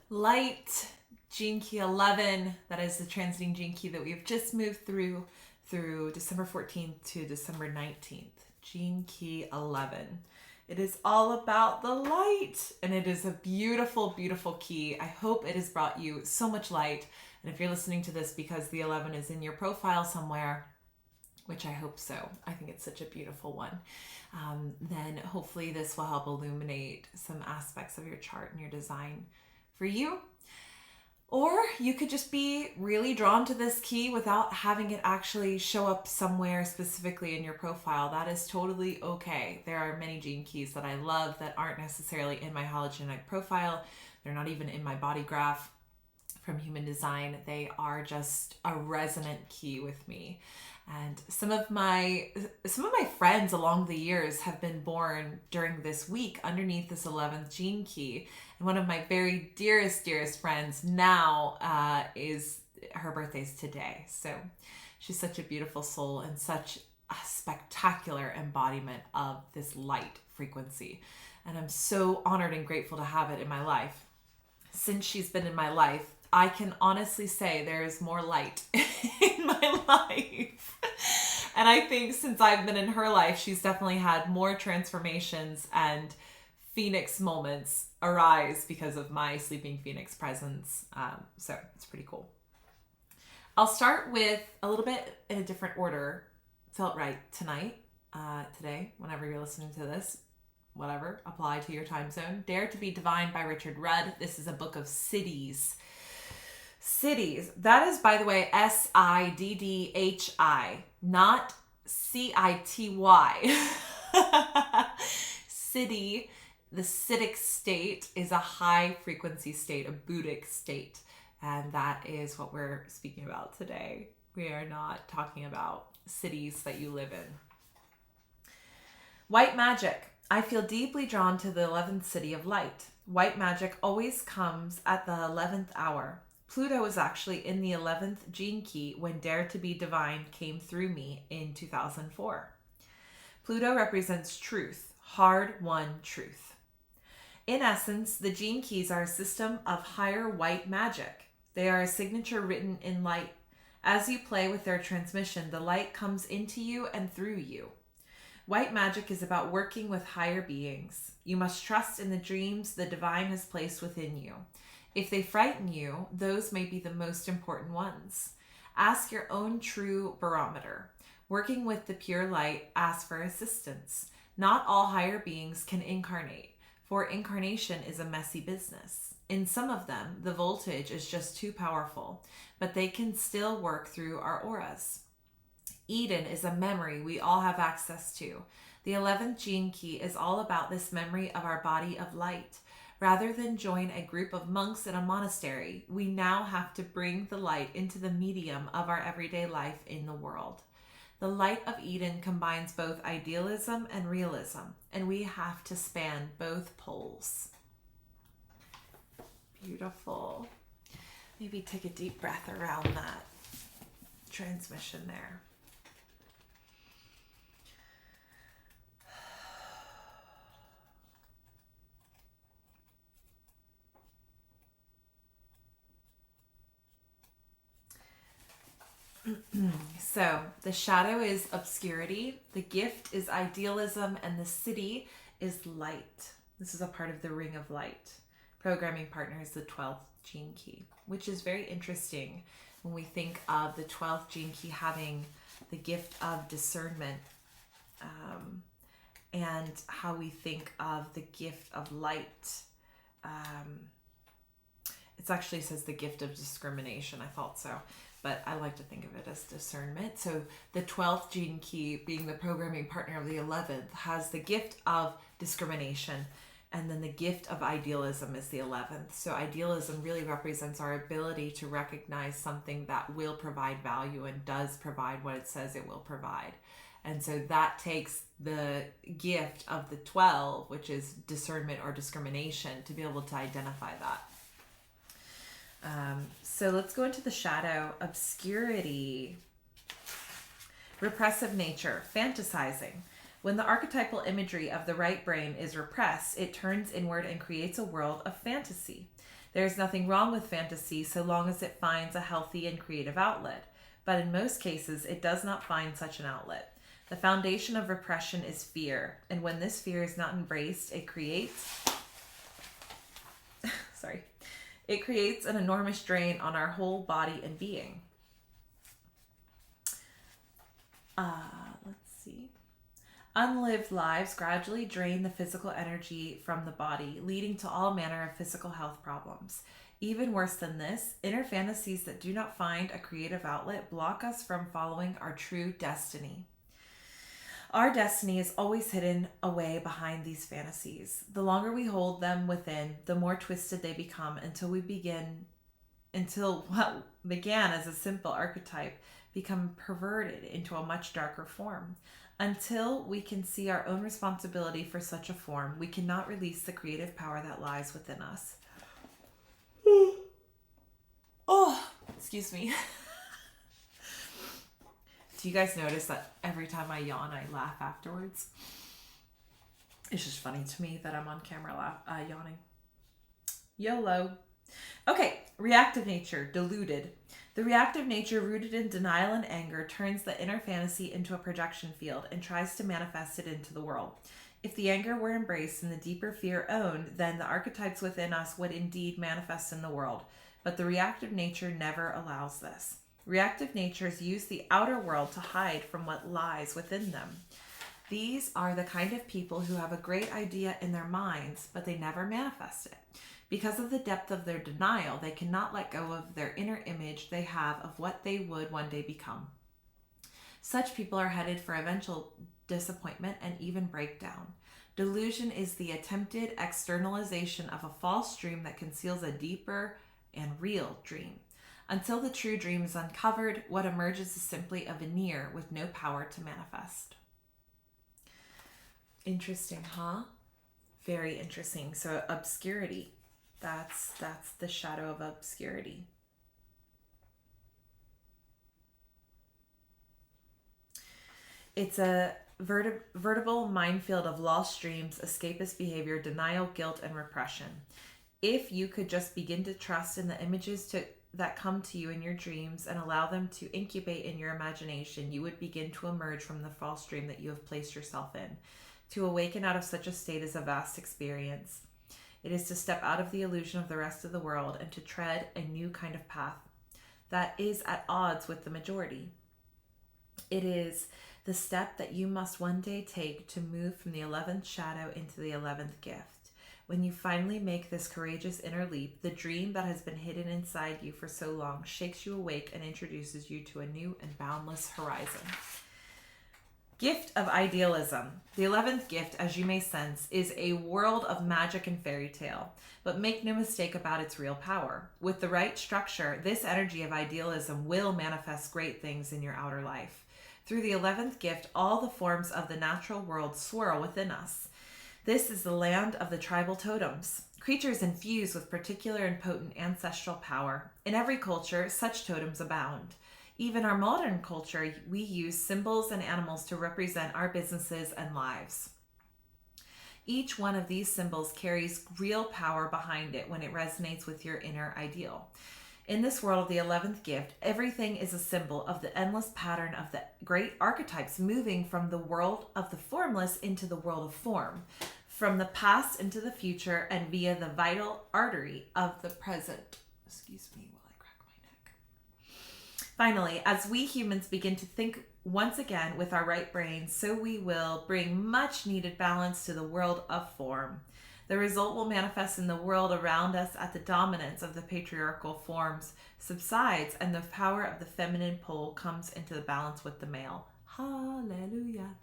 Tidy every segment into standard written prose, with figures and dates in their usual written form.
Light, gene key 11, that is the transiting gene key that we've just moved through December 14th to December 19th. Gene key 11. It is all about the light, and it is a beautiful, beautiful key. I hope it has brought you so much light. And if you're listening to this because the 11 is in your profile somewhere, which I hope so, I think it's such a beautiful one, then hopefully this will help illuminate some aspects of your chart and your design for you. Or you could just be really drawn to this key without having it actually show up somewhere specifically in your profile. That is totally okay. There are many gene keys that I love that aren't necessarily in my hologenetic profile. They're not even in my body graph from Human Design. They are just a resonant key with me. And some of my friends along the years have been born during this week underneath this 11th gene key. And one of my very dearest friends now is her birthday's today. So she's such a beautiful soul and such a spectacular embodiment of this light frequency. And I'm so honored and grateful to have it in my life. Since she's been in my life, I can honestly say there is more light in my life. And I think since I've been in her life, she's definitely had more transformations and phoenix moments arise because of my sleeping phoenix presence. So it's pretty cool. I'll start with a little bit in a different order. Felt right tonight, today, whenever you're listening to this. Whatever, apply to your time zone. Dare to be Divine by Richard Rudd. This is a book of siddhis. Siddhis. That is, by the way, Siddhi, not City. Siddhi, the Siddhic state, is a high frequency state, a Buddhic state. And that is what we're speaking about today. We are not talking about cities that you live in. White magic. I feel deeply drawn to the 11th city of light. White magic always comes at the 11th hour. Pluto was actually in the 11th gene key when Dare to be Divine came through me in 2004. Pluto represents truth, hard-won truth. In essence, the gene keys are a system of higher white magic. They are a signature written in light. As you play with their transmission, the light comes into you and through you. White magic is about working with higher beings. You must trust in the dreams the divine has placed within you. If they frighten you, those may be the most important ones. Ask your own true barometer. Working with the pure light, ask for assistance. Not all higher beings can incarnate, for incarnation is a messy business. In some of them, the voltage is just too powerful, but they can still work through our auras. Eden is a memory we all have access to. The 11th gene key is all about this memory of our body of light. Rather than join a group of monks in a monastery, we now have to bring the light into the medium of our everyday life in the world. The light of Eden combines both idealism and realism, and we have to span both poles. Beautiful. Maybe take a deep breath around that transmission there. So the shadow is obscurity, the gift is idealism, and the city is light. This is a part of the ring of light. Programming partner is the 12th gene key, which is very interesting when we think of the 12th gene key having the gift of discernment, and how we think of the gift of light. It actually says the gift of discrimination. I thought so, but I like to think of it as discernment. So the 12th gene key, being the programming partner of the 11th, has the gift of discrimination, and then the gift of idealism is the 11th. So idealism really represents our ability to recognize something that will provide value and does provide what it says it will provide. And so that takes the gift of the 12, which is discernment or discrimination, to be able to identify that. So let's go into the shadow. Obscurity. Repressive nature. Fantasizing. When the archetypal imagery of the right brain is repressed, it turns inward and creates a world of fantasy. There's nothing wrong with fantasy so long as it finds a healthy and creative outlet. But in most cases, it does not find such an outlet. The foundation of repression is fear, and when this fear is not embraced, it creates an enormous drain on our whole body and being. Let's see. Unlived lives gradually drain the physical energy from the body, leading to all manner of physical health problems. Even worse than this, inner fantasies that do not find a creative outlet block us from following our true destiny. Our destiny is always hidden away behind these fantasies. The longer we hold them within, the more twisted they become until what began as a simple archetype become perverted into a much darker form. Until we can see our own responsibility for such a form, we cannot release the creative power that lies within us. Oh, excuse me. Do you guys notice that every time I yawn, I laugh afterwards? It's just funny to me that I'm on camera yawning. YOLO. Okay, reactive nature, deluded. The reactive nature rooted in denial and anger turns the inner fantasy into a projection field and tries to manifest it into the world. If the anger were embraced and the deeper fear owned, then the archetypes within us would indeed manifest in the world. But the reactive nature never allows this. Reactive natures use the outer world to hide from what lies within them. These are the kind of people who have a great idea in their minds, but they never manifest it. Because of the depth of their denial, they cannot let go of their inner image they have of what they would one day become. Such people are headed for eventual disappointment and even breakdown. Delusion is the attempted externalization of a false dream that conceals a deeper and real dream. Until the true dream is uncovered, what emerges is simply a veneer with no power to manifest. Interesting, huh? Very interesting. So obscurity, that's the shadow of obscurity. It's a veritable minefield of lost dreams, escapist behavior, denial, guilt, and repression. If you could just begin to trust in the images that come to you in your dreams and allow them to incubate in your imagination, you would begin to emerge from the false dream that you have placed yourself in. To awaken out of such a state is a vast experience. It is to step out of the illusion of the rest of the world and to tread a new kind of path that is at odds with the majority. It is the step that you must one day take to move from the 11th shadow into the 11th gift. When you finally make this courageous inner leap, the dream that has been hidden inside you for so long shakes you awake and introduces you to a new and boundless horizon. Gift of idealism. The 11th gift, as you may sense, is a world of magic and fairy tale. But make no mistake about its real power. With the right structure, this energy of idealism will manifest great things in your outer life. Through the 11th gift, all the forms of the natural world swirl within us. This is the land of the tribal totems, creatures infused with particular and potent ancestral power. In every culture, such totems abound. Even our modern culture, we use symbols and animals to represent our businesses and lives. Each one of these symbols carries real power behind it when it resonates with your inner ideal. In this world of the 11th gift, everything is a symbol of the endless pattern of the great archetypes moving from the world of the formless into the world of form, from the past into the future, and via the vital artery of the present. Excuse me while I crack my neck. Finally, as we humans begin to think once again with our right brains, so we will bring much needed balance to the world of form. The result will manifest in the world around us as the dominance of the patriarchal forms subsides and the power of the feminine pole comes into the balance with the male. Hallelujah.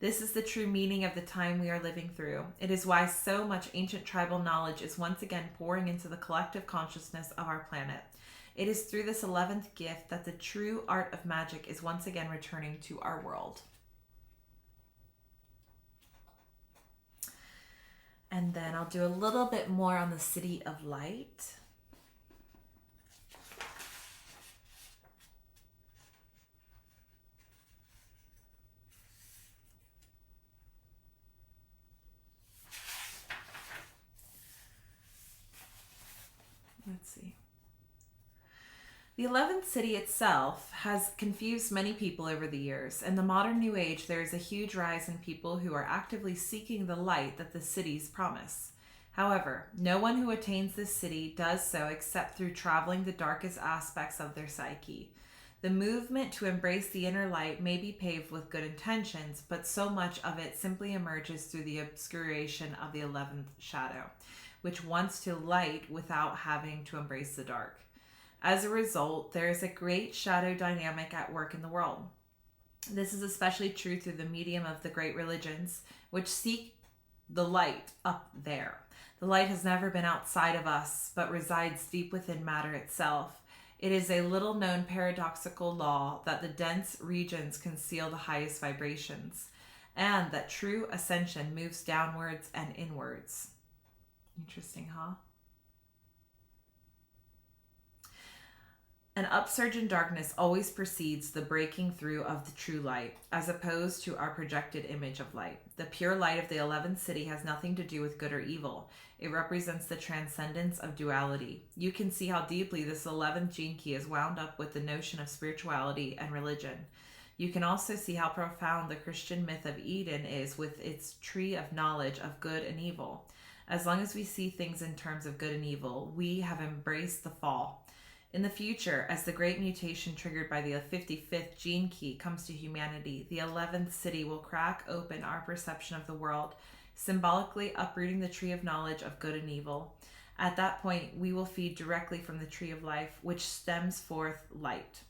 This is the true meaning of the time we are living through. It is why so much ancient tribal knowledge is once again pouring into the collective consciousness of our planet. It is through this 11th gift that the true art of magic is once again returning to our world. And then I'll do a little bit more on the City of Light. Let's see. The 11th city itself has confused many people over the years. In the modern New Age, there is a huge rise in people who are actively seeking the light that the cities promise. However, no one who attains this city does so except through traveling the darkest aspects of their psyche. The movement to embrace the inner light may be paved with good intentions, but so much of it simply emerges through the obscuration of the 11th shadow, which wants to light without having to embrace the dark. As a result, there is a great shadow dynamic at work in the world. This is especially true through the medium of the great religions, which seek the light up there. The light has never been outside of us, but resides deep within matter itself. It is a little known paradoxical law that the dense regions conceal the highest vibrations, and that true ascension moves downwards and inwards. Interesting, huh? An upsurge in darkness always precedes the breaking through of the true light, as opposed to our projected image of light. The pure light of the 11th city has nothing to do with good or evil. It represents the transcendence of duality. You can see how deeply this 11th gene key is wound up with the notion of spirituality and religion. You can also see how profound the Christian myth of Eden is with its tree of knowledge of good and evil. As long as we see things in terms of good and evil, we have embraced the fall. In the future, as the great mutation triggered by the 55th gene key comes to humanity, the 11th city will crack open our perception of the world, symbolically uprooting the tree of knowledge of good and evil. At that point, we will feed directly from the tree of life, which stems forth light.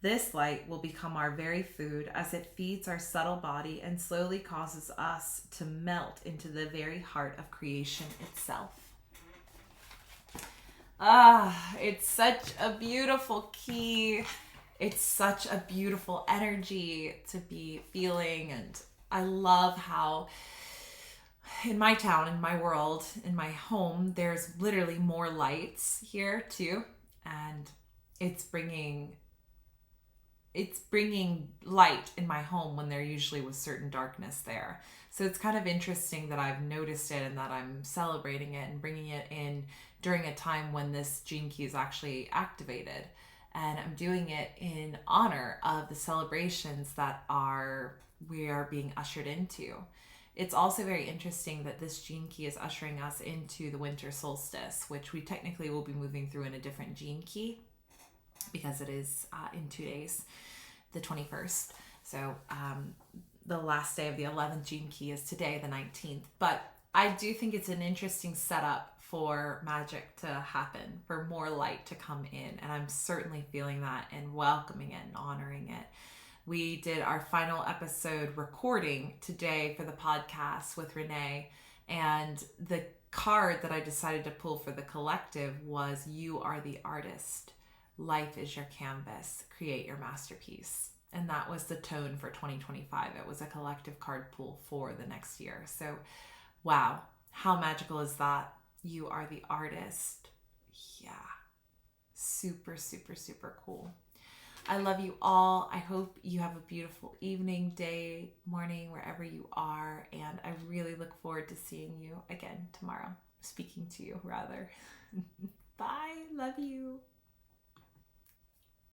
This light will become our very food as it feeds our subtle body and slowly causes us to melt into the very heart of creation itself. It's such a beautiful key. It's such a beautiful energy to be feeling. And I love how in my town, in my world, in my home, there's literally more lights here too. And it's bringing light in my home when there usually was certain darkness there. So it's kind of interesting that I've noticed it and that I'm celebrating it and bringing it in during a time when this gene key is actually activated. And I'm doing it in honor of the celebrations that we are being ushered into. It's also very interesting that this gene key is ushering us into the winter solstice, which we technically will be moving through in a different gene key because it is in 2 days, the 21st. So the last day of the 11th gene key is today, the 19th. But I do think it's an interesting setup for magic to happen, for more light to come in. And I'm certainly feeling that and welcoming it and honoring it. We did our final episode recording today for the podcast with Renee. And the card that I decided to pull for the collective was "You are the artist. Life is your canvas. Create your masterpiece." And that was the tone for 2025. It was a collective card pull for the next year. So, wow, how magical is that? You are the artist. Yeah. Super, super, super cool. I love you all. I hope you have a beautiful evening, day, morning, wherever you are. And I really look forward to seeing you again tomorrow. Speaking to you, rather. Bye. Love you.